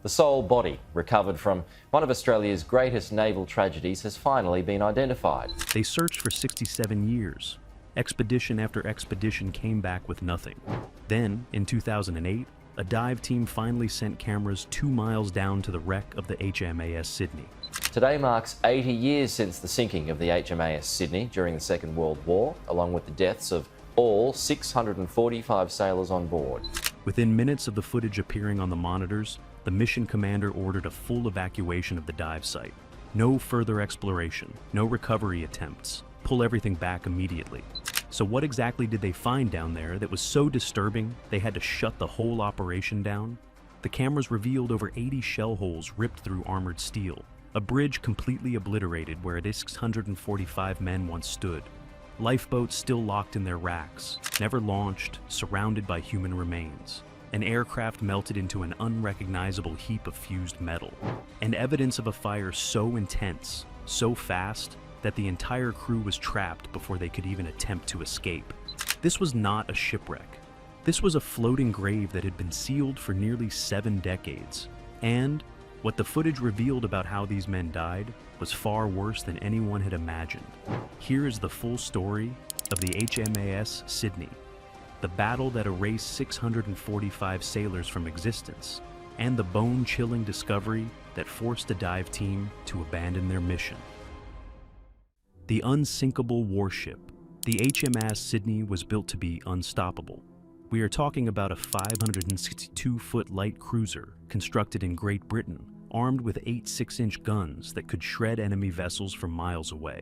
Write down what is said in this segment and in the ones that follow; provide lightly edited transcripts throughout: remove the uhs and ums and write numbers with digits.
The sole body recovered from one of Australia's greatest naval tragedies has finally been identified. They searched for 67 years. Expedition after expedition came back with nothing. Then, in 2008, a dive team finally sent cameras 2 miles down to the wreck of the HMAS Sydney. Today marks 80 years since the sinking of the HMAS Sydney during the Second World War, along with the deaths of all 645 sailors on board. Within minutes of the footage appearing on the monitors, the mission commander ordered a full evacuation of the dive site. No further exploration, no recovery attempts. Pull everything back immediately. So what exactly did they find down there that was so disturbing they had to shut the whole operation down? The cameras revealed over 80 shell holes ripped through armored steel, a bridge completely obliterated where 645 men once stood, lifeboats still locked in their racks, never launched, surrounded by human remains, an aircraft melted into an unrecognizable heap of fused metal, and evidence of a fire so intense, so fast, that the entire crew was trapped before they could even attempt to escape. This was not a shipwreck. This was a floating grave that had been sealed for nearly 7 decades. And what the footage revealed about how these men died was far worse than anyone had imagined. Here is the full story of the HMAS Sydney, the battle that erased 645 sailors from existence, and the bone-chilling discovery that forced the dive team to abandon their mission. The unsinkable warship. The HMAS Sydney was built to be unstoppable. We are talking about a 562-foot light cruiser constructed in Great Britain, armed with 8 6-inch guns that could shred enemy vessels from miles away.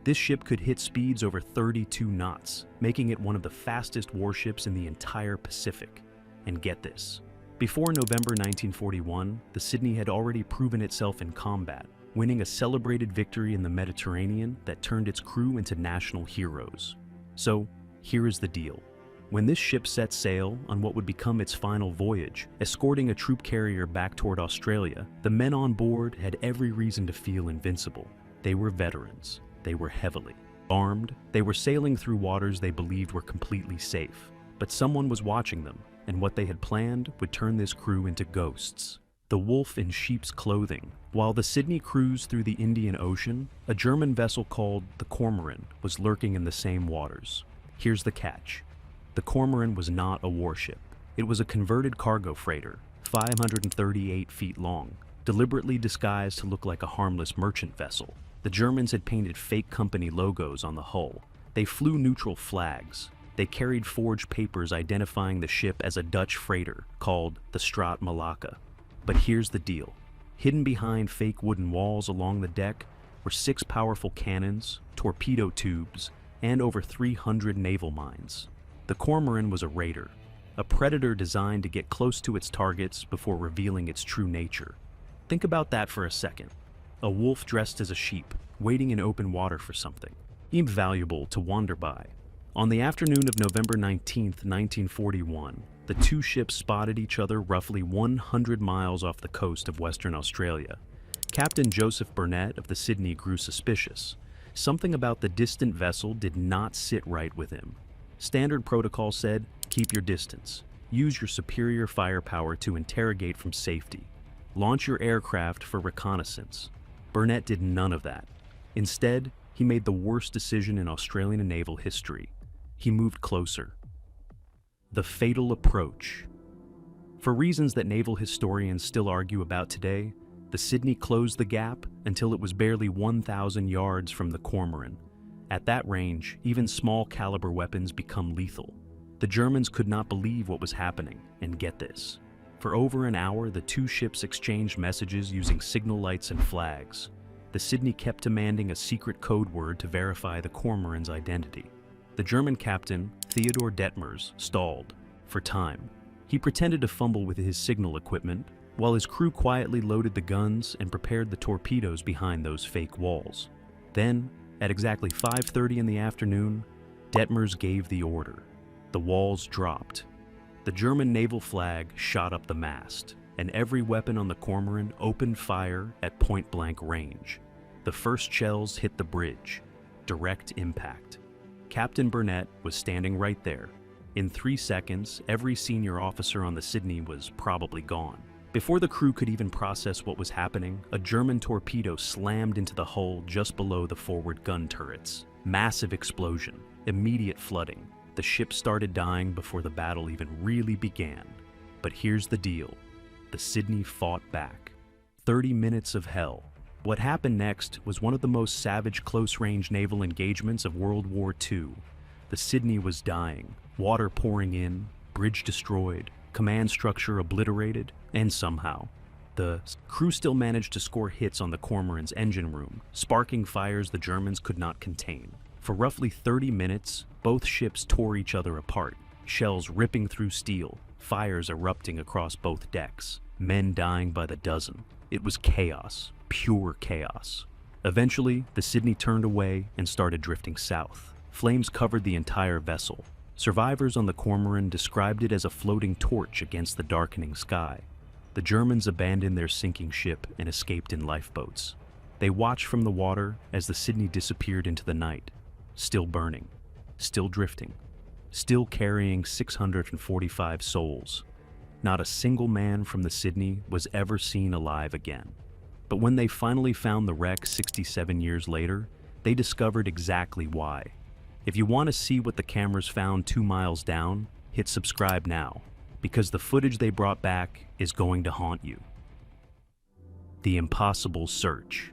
This ship could hit speeds over 32 knots, making it one of the fastest warships in the entire Pacific. And get this, before November 1941, the Sydney had already proven itself in combat, winning a celebrated victory in the Mediterranean that turned its crew into national heroes. So, here is the deal. When this ship set sail on what would become its final voyage, escorting a troop carrier back toward Australia, the men on board had every reason to feel invincible. They were veterans. They were heavily armed. They were sailing through waters they believed were completely safe. But someone was watching them, and what they had planned would turn this crew into ghosts. The wolf in sheep's clothing. While the Sydney cruised through the Indian Ocean, a German vessel called the Cormoran was lurking in the same waters. Here's the catch. The Cormoran was not a warship. It was a converted cargo freighter, 538 feet long, deliberately disguised to look like a harmless merchant vessel. The Germans had painted fake company logos on the hull. They flew neutral flags. They carried forged papers identifying the ship as a Dutch freighter called the Straat Malacca. But here's the deal. Hidden behind fake wooden walls along the deck were 6 powerful cannons, torpedo tubes, and over 300 naval mines. The Cormoran was a raider, a predator designed to get close to its targets before revealing its true nature. Think about that for a second. A wolf dressed as a sheep, waiting in open water for something, invaluable to wander by. On the afternoon of November 19th, 1941, the two ships spotted each other roughly 100 miles off the coast of Western Australia. Captain Joseph Burnett of the Sydney grew suspicious. Something about the distant vessel did not sit right with him. Standard protocol said, keep your distance. Use your superior firepower to interrogate from safety. Launch your aircraft for reconnaissance. Burnett did none of that. Instead, he made the worst decision in Australian naval history. He moved closer. The fatal approach. For reasons that naval historians still argue about today, the Sydney closed the gap until it was barely 1,000 yards from the Cormoran. At that range, even small caliber weapons become lethal. The Germans could not believe what was happening, and get this. For over an hour, the two ships exchanged messages using signal lights and flags. The Sydney kept demanding a secret code word to verify the Cormoran's identity. The German captain, Theodor Detmers, stalled for time. He pretended to fumble with his signal equipment, while his crew quietly loaded the guns and prepared the torpedoes behind those fake walls. Then, at exactly 5:30 in the afternoon, Detmers gave the order. The walls dropped. The German naval flag shot up the mast, and every weapon on the Cormoran opened fire at point-blank range. The first shells hit the bridge. Direct impact. Captain Burnett was standing right there. In 3 seconds, every senior officer on the Sydney was probably gone. Before the crew could even process what was happening, a German torpedo slammed into the hull just below the forward gun turrets. Massive explosion, immediate flooding. The ship started dying before the battle even really began. But here's the deal. The Sydney fought back. 30 minutes of hell. What happened next was one of the most savage close-range naval engagements of World War II. The Sydney was dying, water pouring in, bridge destroyed, command structure obliterated, and somehow, the crew still managed to score hits on the Cormoran's engine room, sparking fires the Germans could not contain. For roughly 30 minutes, both ships tore each other apart, shells ripping through steel, fires erupting across both decks, men dying by the dozen. It was chaos, pure chaos. Eventually, the Sydney turned away and started drifting south. Flames covered the entire vessel. Survivors on the Cormoran described it as a floating torch against the darkening sky. The Germans abandoned their sinking ship and escaped in lifeboats. They watched from the water as the Sydney disappeared into the night, still burning, still drifting, still carrying 645 souls. Not a single man from the Sydney was ever seen alive again. But when they finally found the wreck 67 years later, they discovered exactly why. If you want to see what the cameras found 2 miles down, hit subscribe now, because the footage they brought back is going to haunt you. The impossible search.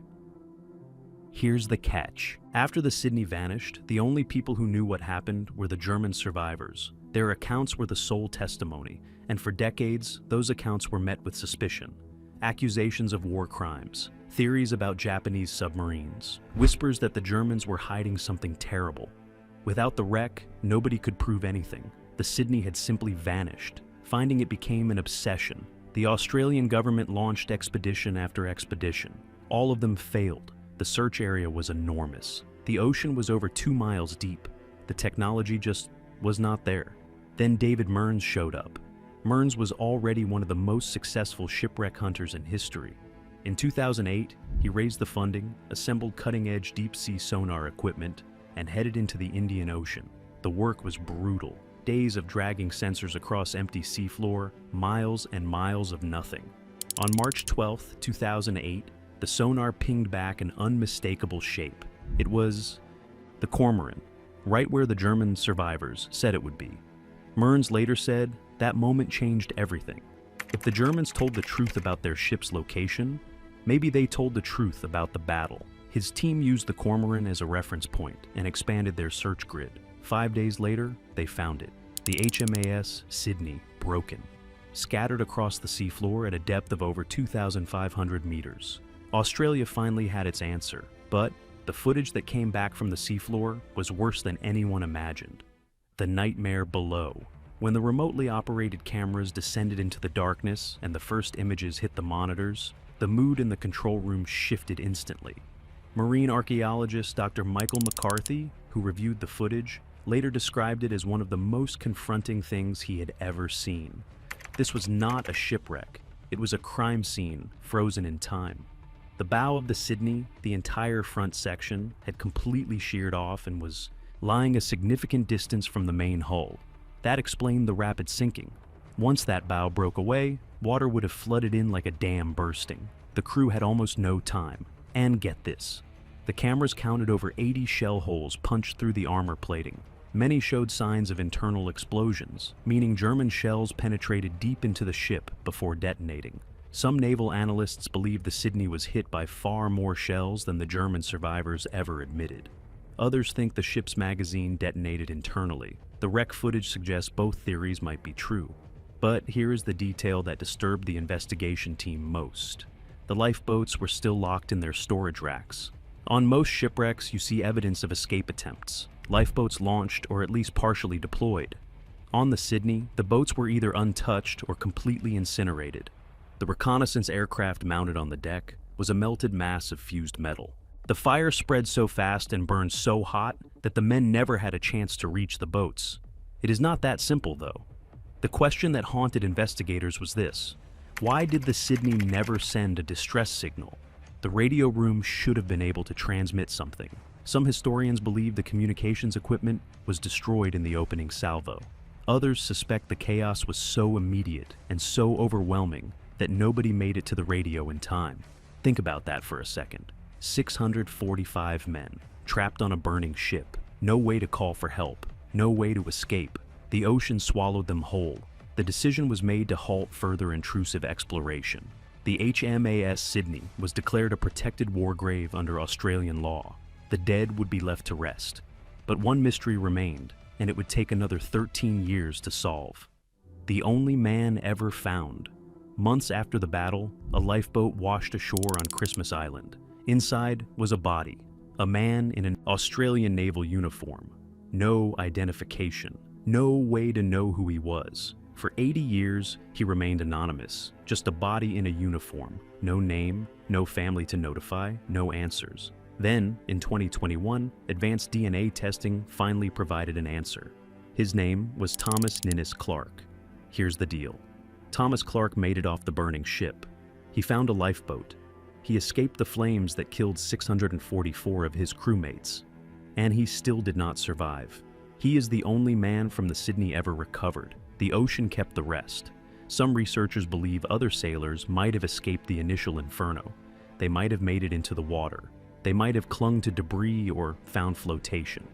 Here's the catch. After the Sydney vanished, the only people who knew what happened were the German survivors. Their accounts were the sole testimony, and for decades, those accounts were met with suspicion. Accusations of war crimes, theories about Japanese submarines, whispers that the Germans were hiding something terrible. Without the wreck, nobody could prove anything. The Sydney had simply vanished. Finding it became an obsession. The Australian government launched expedition after expedition. All of them failed. The search area was enormous. The ocean was over 2 miles deep. The technology just was not there. Then David Mearns showed up. Mearns was already one of the most successful shipwreck hunters in history. In 2008, he raised the funding, assembled cutting-edge deep-sea sonar equipment, and headed into the Indian Ocean. The work was brutal. Days of dragging sensors across empty seafloor, miles and miles of nothing. On March 12, 2008, the sonar pinged back an unmistakable shape. It was the Cormoran, right where the German survivors said it would be. Mearns later said that moment changed everything. If the Germans told the truth about their ship's location, maybe they told the truth about the battle. His team used the Cormoran as a reference point and expanded their search grid. 5 days later, they found it. The HMAS Sydney, broken, scattered across the seafloor at a depth of over 2,500 meters. Australia finally had its answer, but the footage that came back from the seafloor was worse than anyone imagined. The nightmare below. When the remotely operated cameras descended into the darkness and the first images hit the monitors, the mood in the control room shifted instantly. Marine archaeologist Dr. Michael McCarthy, who reviewed the footage, later described it as one of the most confronting things he had ever seen. This was not a shipwreck. It was a crime scene, frozen in time. The bow of the Sydney, the entire front section, had completely sheared off and was lying a significant distance from the main hull. That explained the rapid sinking. Once that bow broke away, water would have flooded in like a dam bursting. The crew had almost no time. And get this. The cameras counted over 80 shell holes punched through the armor plating. Many showed signs of internal explosions, meaning German shells penetrated deep into the ship before detonating. Some naval analysts believe the Sydney was hit by far more shells than the German survivors ever admitted. Others think the ship's magazine detonated internally. The wreck footage suggests both theories might be true. But here is the detail that disturbed the investigation team most. The lifeboats were still locked in their storage racks. On most shipwrecks, you see evidence of escape attempts. Lifeboats launched or at least partially deployed. On the Sydney, the boats were either untouched or completely incinerated. The reconnaissance aircraft mounted on the deck was a melted mass of fused metal. The fire spread so fast and burned so hot that the men never had a chance to reach the boats. It is not that simple, though. The question that haunted investigators was this: why did the Sydney never send a distress signal? The radio room should have been able to transmit something. Some historians believe the communications equipment was destroyed in the opening salvo. Others suspect the chaos was so immediate and so overwhelming that nobody made it to the radio in time. Think about that for a second. 645 men, trapped on a burning ship, no way to call for help, no way to escape. The ocean swallowed them whole. The decision was made to halt further intrusive exploration. The HMAS Sydney was declared a protected war grave under Australian law. The dead would be left to rest. But one mystery remained, and it would take another 13 years to solve. The only man ever found. Months after the battle, a lifeboat washed ashore on Christmas Island. Inside was a body, a man in an Australian naval uniform. No identification, no way to know who he was. For 80 years, he remained anonymous, just a body in a uniform. No name, no family to notify, no answers. Then, in 2021, advanced DNA testing finally provided an answer. His name was Thomas Ninnis Clark. Here's the deal. Thomas Clark made it off the burning ship. He found a lifeboat. He escaped the flames that killed 644 of his crewmates. And he still did not survive. He is the only man from the Sydney ever recovered. The ocean kept the rest. Some researchers believe other sailors might have escaped the initial inferno. They might have made it into the water. They might have clung to debris or found flotation.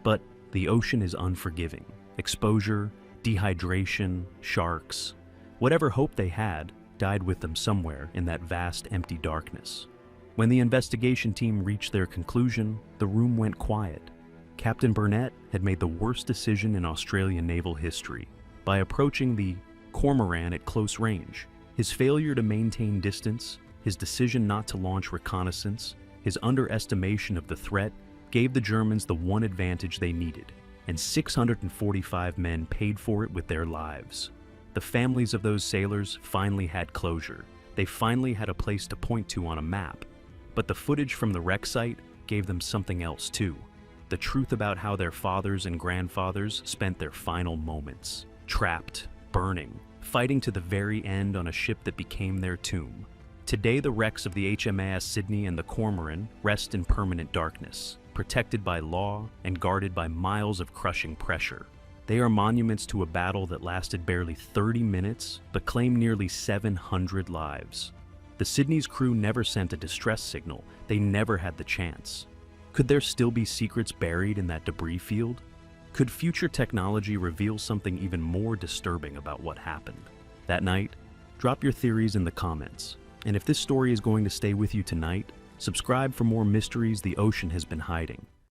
But the ocean is unforgiving. Exposure, dehydration, sharks. Whatever hope they had died with them somewhere in that vast empty darkness. When the investigation team reached their conclusion, the room went quiet. Captain Burnett had made the worst decision in Australian naval history by approaching the Cormoran at close range. His failure to maintain distance, his decision not to launch reconnaissance, his underestimation of the threat gave the Germans the one advantage they needed, and 645 men paid for it with their lives. The families of those sailors finally had closure. They finally had a place to point to on a map. But the footage from the wreck site gave them something else too. The truth about how their fathers and grandfathers spent their final moments. Trapped, burning, fighting to the very end on a ship that became their tomb. Today, the wrecks of the HMAS Sydney and the Cormoran rest in permanent darkness, protected by law and guarded by miles of crushing pressure. They are monuments to a battle that lasted barely 30 minutes, but claimed nearly 700 lives. The Sydney's crew never sent a distress signal. They never had the chance. Could there still be secrets buried in that debris field? Could future technology reveal something even more disturbing about what happened? That night, drop your theories in the comments. And if this story is going to stay with you tonight, subscribe for more mysteries the ocean has been hiding.